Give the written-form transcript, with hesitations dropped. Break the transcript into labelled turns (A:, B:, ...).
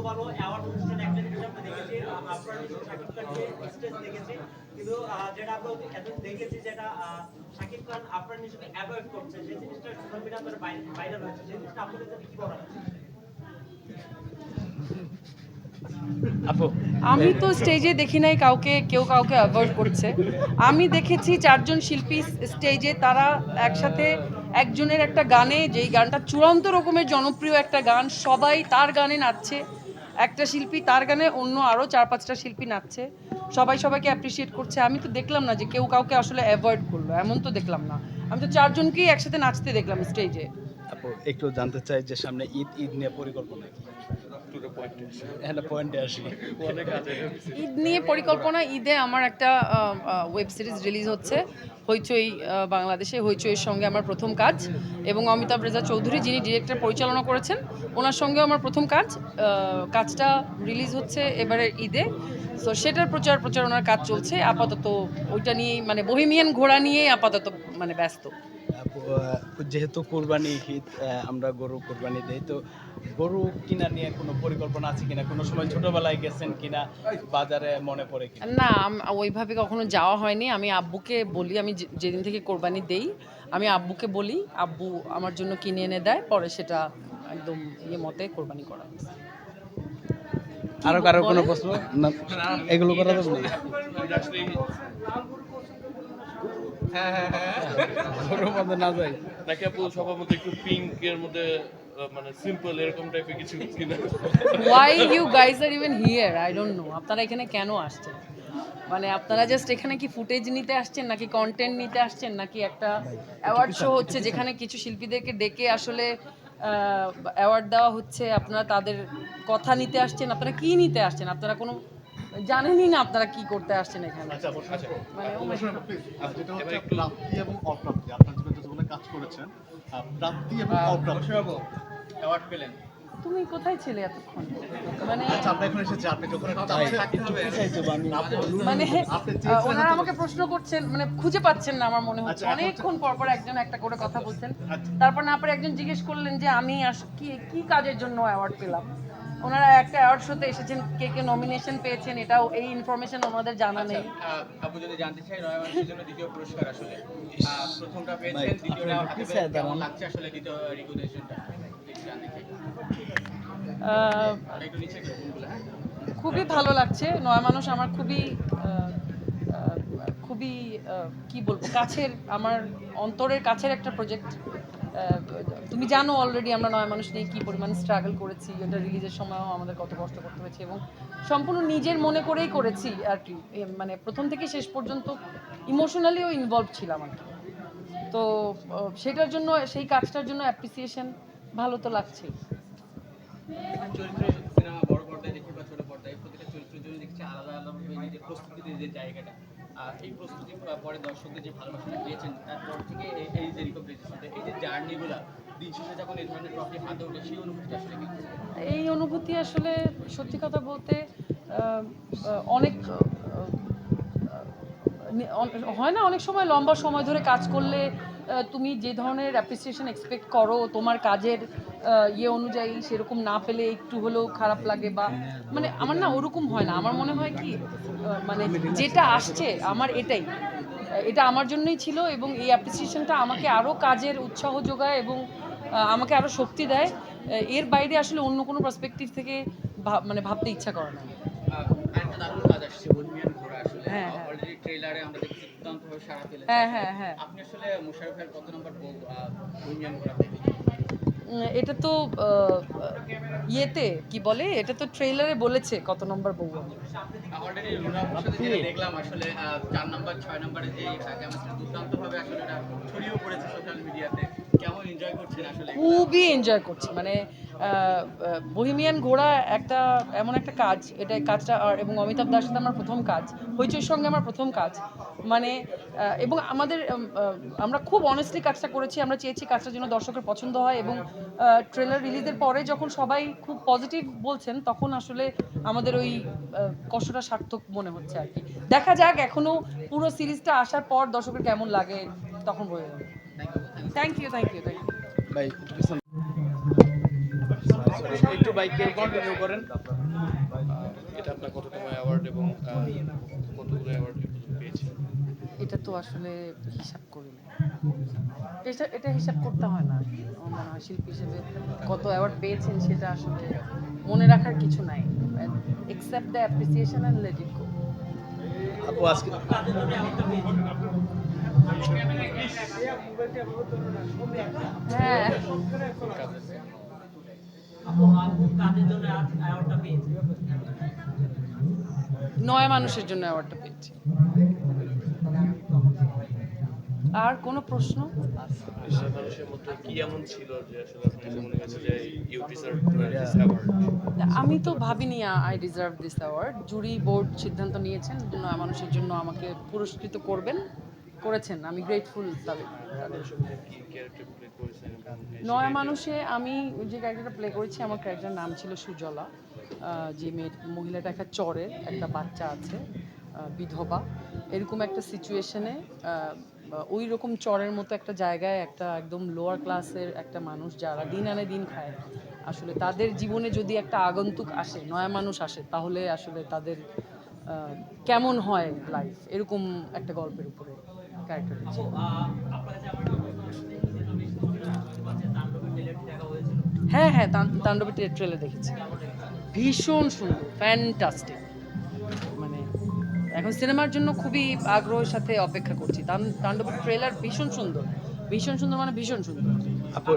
A: বড় অ্যাওয়ার্ড অনুষ্ঠান একটা জিনিস আমরা দেখেছি, আপনার শাকিব খানকে স্টেজ দেখেছি, কিন্তু যেটা আমরা এখন দেখেছি যেটা শাকিব খান আপনার নিজেকে অ্যাভয়েড করছে, সেই জিনিসটা সোশ্যাল মিডিয়া আপনার ভাইরাল হয়েছে, সেই জিনিসটা আপনাদের কাছে কি বলার আছে?
B: আমি তো স্টেজে দেখি নাই কেউ কাউকে অ্যাভয়েড করছে। আমি দেখেছি চারজন শিল্পী স্টেজে, তারা একসাথে একজনের একটা গানে, যেই গানটা চূড়ান্ত রকমের জনপ্রিয় একটা গান, সবাই তার গানে নাচছে। একটা শিল্পী তার গানে অন্য আরও 4-5টা শিল্পী নাচছে, সবাই সবাইকে অ্যাপ্রিসিয়েট করছে। আমি তো দেখলাম না যে কেউ কাউকে আসলে অ্যাভয়েড করলো, এমন তো দেখলাম না। আমি তো চারজনকেই একসাথে নাচতে দেখলাম স্টেজে।
C: আপু একটু জানতে চাই যে সামনে ঈদ নিয়ে পরিকল্পনা কি? পয়েন্টে আসি।
B: ঈদ নিয়ে পরিকল্পনা, ঈদে আমার একটা ওয়েব সিরিজ রিলিজ হচ্ছে হইচই বাংলাদেশে। হইচইয়ের সঙ্গে আমার প্রথম কাজ, এবং অমিতাভ রেজা চৌধুরী যিনি ডিরেক্টর পরিচালনা করেছেন, ওনার সঙ্গেও আমার প্রথম কাজ। কাজটা রিলিজ হচ্ছে এবারে ঈদে, তো সেটার প্রচারণার কাজ চলছে আপাতত। ওইটা নিয়েই, মানে বহিমিয়ান ঘোড়া নিয়েই আপাতত মানে ব্যস্ত।
C: আপু যেহেতু কোরবানি ঈদ, আমরা গরু কোরবানি দেই, তো গরু কিনা নিয়ে কোনো পরিকল্পনা আছে কিনা? কোনো সময় ছোটবেলায় গেছেন কিনা, বাজারে মনে পড়ে কিনা?
B: না, ওইভাবে কখনো যাওয়া হয়নি। আমি আব্বুকে বলি, আমি যেদিন থেকে কোরবানি দেই আমি আব্বুকে বলি, আব্বু আমার জন্য কিনে এনে দেয়, পরে সেটা একদম মতে কোরবানি করা।
C: আরো কারো কোনো প্রশ্ন? না, এগুলো করা যাবে না। গরুর মধ্যে না যাই
D: নাকি আপু সবার মধ্যে একটু পিঙ্কের মধ্যে মানে সিম্পল এরকম টাইপের কিছু কিনা?
B: Why you guys are even here? I don't know. আপনারা এখানে কেন আসছেন? মানে আপনারা জাস্ট এখানে কি ফুটেজ নিতে আসছেন, নাকি কন্টেন্ট নিতে আসছেন, নাকি একটা অ্যাওয়ার্ড শো হচ্ছে যেখানে কিছু শিল্পীদেরকে ডেকে আসলে অ্যাওয়ার্ড দেওয়া হচ্ছে? আপনারা তাদের কথা নিতে আসছেন? আপনারা কি নিতে আসছেন? আপনারা কোনো জানেনই না আপনারা কি করতে আসছেন এখানে। মানে
E: যেটা হচ্ছে প্রাপ্তি এবং অপ্রাপ্তি, আপনার জীবনে যতগুলো কাজ করেছেন, প্রাপ্তি এবং অপ্রাপ্তি অ্যাওয়ার্ড পেলেন।
B: তুমি কোথায় ছিলে এতক্ষণ? মানে
E: আচ্ছা, আমরা এখন এসেছি, আপনি যখন
B: মানে ওনারা আমাকে প্রশ্ন করছেন, মানে খুঁজে পাচ্ছেন না আমার মনে হচ্ছে। অনেকক্ষণ পর পর একজন একটা করে কথা বলছেন, তারপর না পরে একজন জিজ্ঞেস করলেন যে আমি কি কাজের জন্য অ্যাওয়ার্ড পেলাম। ওনারা একটা অ্যাওয়ার্ড শোতে এসেছেন, কে নমিনেশন পেয়েছেন, এটাও এই ইনফরমেশন ওনাদের জানা নেই।
F: আপু যদি জানতে চাই, নয় মানুষের জন্য দ্বিতীয় পুরস্কার আসলে প্রথমটা পেয়েছেন, দ্বিতীয়টা হাতে পেয়ে কেমন লাগছে আসলে দ্বিতীয় রিকগনিশনটা জানতে চাই। একটু নিচে
B: খুবই ভালো লাগছে। নয় মানুষ আমার খুবই কি বলবো, কাছের, আমার অন্তরের কাছের একটা প্রজেক্ট। তুমি জানো অলরেডি আমরা নয় মানুষ নিয়ে কী পরিমাণ স্ট্রাগল করেছি, এটা রিলিজের সময়ও আমাদের কত কষ্ট করতে হয়েছে, এবং সম্পূর্ণ নিজের মনে করেই করেছি আর কি। মানে প্রথম থেকে শেষ পর্যন্ত ইমোশনালিও ইনভলভ ছিলাম আর কি। তো সেটার জন্য, সেই কাজটার জন্য অ্যাপ্রিসিয়েশন, ভালো তো লাগছেই।
F: চরিত্র সিনেমা বড় পর্দায় দেখি বা ছোট পর্দায়, প্রতিটা চরিত্রের জন্য দেখছি আলাদা আলাদাভাবে নিজের প্রস্তুতির যে জায়গাটা, এই প্রস্তুতির পরে দর্শকদের যে ভালোবাসাটা পেয়েছেন, তারপর থেকে এই যে রিকগনিশনটা, এই যে জার্নিগুলো, দিন শেষে যখন এই ধরনের ট্রফি হাতে ওঠে, সেই অনুভূতিটা আসলে কি?
B: এই অনুভূতি আসলে সত্যি কথা বলতে অনেক হয় না, অনেক সময় লম্বা সময় ধরে কাজ করলে তুমি যে ধরনের অ্যাপ্রিসিয়েশন এক্সপেক্ট করো, তোমার কাজের অনুযায়ী সেরকম না পেলে একটু হলেও খারাপ লাগে, বা মানে আমার না ওরকম হয় না। আমার মনে হয় কি, মানে যেটা আসছে আমার এটা আমার জন্যই ছিল, এবং এই অ্যাপ্রিসিয়েশনটা আমাকে আরও কাজের উৎসাহ যোগায় এবং আমাকে আরও শক্তি দেয়। এর বাইরে আসলে অন্য কোনো পার্সপেক্টিভ থেকে মানে ভাবতে ইচ্ছা করে না।
F: একটা দারুণ কাজ আসছে, বহিমিয়ান ঘোড়া, আসলে অলরেডি ট্রেলারে আমরা দেখছি দুর্দান্তভাবে সাড়া ফেলেছে। আপনি আসলে মোশাররফ ভাইয়ের কত নম্বর বহিমিয়ান ঘোড়া পেলেন?
B: এটা তো কি বলে, এটা তো ট্রেলারে বলেছে কত নম্বর বউ।
F: অলরেডি রুনার সাথে যেটা দেখলাম আসলে 4 নম্বর 6 নম্বরে যে কেমিস্ট্রি দুর্দান্তভাবে আসলে এটা ছড়িয়েও পড়েছে সোশ্যাল মিডিয়াতে, কেমন এনজয় করছেন আসলে?
B: খুবই এনজয় করছি। মানে বহিমিয়ান ঘোড়া একটা এমন একটা কাজ, এটা কাজটা, এবং অমিতাভ দার সাথে আমার প্রথম কাজ, হইচইর সঙ্গে আমার প্রথম কাজ। মানে এবং আমরা খুব অনেস্টলি কাজটা করেছি। আমরা চেয়েছি কাজটার জন্য দর্শকের পছন্দ হয়, এবং ট্রেলার রিলিজের পরে যখন সবাই খুব পজিটিভ বলছেন, তখন আসলে আমাদের ওই কষ্টটা সার্থক মনে হচ্ছে আর কি। দেখা যাক এখনো পুরো সিরিজটা আসার পর দর্শকের কেমন লাগে, তখন বোঝা যাবে। Thank you.
C: ভাই একটু বাইকে কন্টিনিউ করেন।
D: এটা আপনার কততম অ্যাওয়ার্ড এবং কতগুলো অ্যাওয়ার্ড পেয়েছেন?
B: এটা তো আসলে হিসাব করি না, এটা হিসাব করতে হয় না। আমার মনে হয় শিল্পী হিসেবে কত অ্যাওয়ার্ড পেয়েছেন সেটা আসলে মনে রাখার কিছু নাই, except the appreciation and let it go.
C: আপু আজকে
A: কাজের জন্য অ্যাওয়ার্ডটা পেয়েছেন।
B: হ্যাঁ,
A: আপু কাজের জন্য অ্যাওয়ার্ডটা পেয়েছেন।
B: নয় মানুষের জন্য অ্যাওয়ার্ডটা পেয়েছি। আর কোনো প্রশ্ন?
D: দেশের মানুষের মধ্যে কি এমন ছিল যে আসলে আপনার কাছে মনে হয়েছে যে ইউ ডিজার্ভ দিস অ্যাওয়ার্ড?
B: আমি তো ভাবিনি I deserve this award. Jury board সিদ্ধান্ত নিয়েছেন নয় মানুষের জন্য আমাকে পুরস্কৃত করেছেন। আমি গ্রেটফুল তাদের।
D: মানুষের মধ্যে কি ক্যারেক্টার প্লে করেছেন?
B: নয় মানুষে আমি যে ক্যারেক্টারটা প্লে করেছি, আমার ক্যারেক্টারের নাম ছিল সুজলা। যে মহিলাটা একটা চরের একটা বাচ্চা আছে, বিধবা, এরকম একটা সিচুয়েশনে ওই রকম চরের মতো একটা জায়গায় একটা একদম লোয়ার ক্লাসের একটা মানুষ যারা দিন আনে দিন খায়, আসলে তাদের জীবনে যদি একটা আগন্তুক আসে, নয়া মানুষ আসে, তাহলে আসলে তাদের কেমন হয় লাইফ, এরকম একটা গল্পের উপরে ক্যারেক্টারটা ছিল।
A: আপনার কাছে আমার তাণ্ডবের ট্রেলারটি দেখা হয়েছিল।
B: হ্যাঁ হ্যাঁ, তাণ্ডবের ট্রেলার দেখেছি, ভীষণ সুন্দর, ফ্যান্টাস্টিক। মানে এখন সিনেমার জন্য খুবই আগ্রহের সাথে অপেক্ষা করছি। তাণ্ডবের ট্রেলার ভীষণ সুন্দর, ভীষণ সুন্দর, মানে ভীষণ সুন্দর।
C: আপু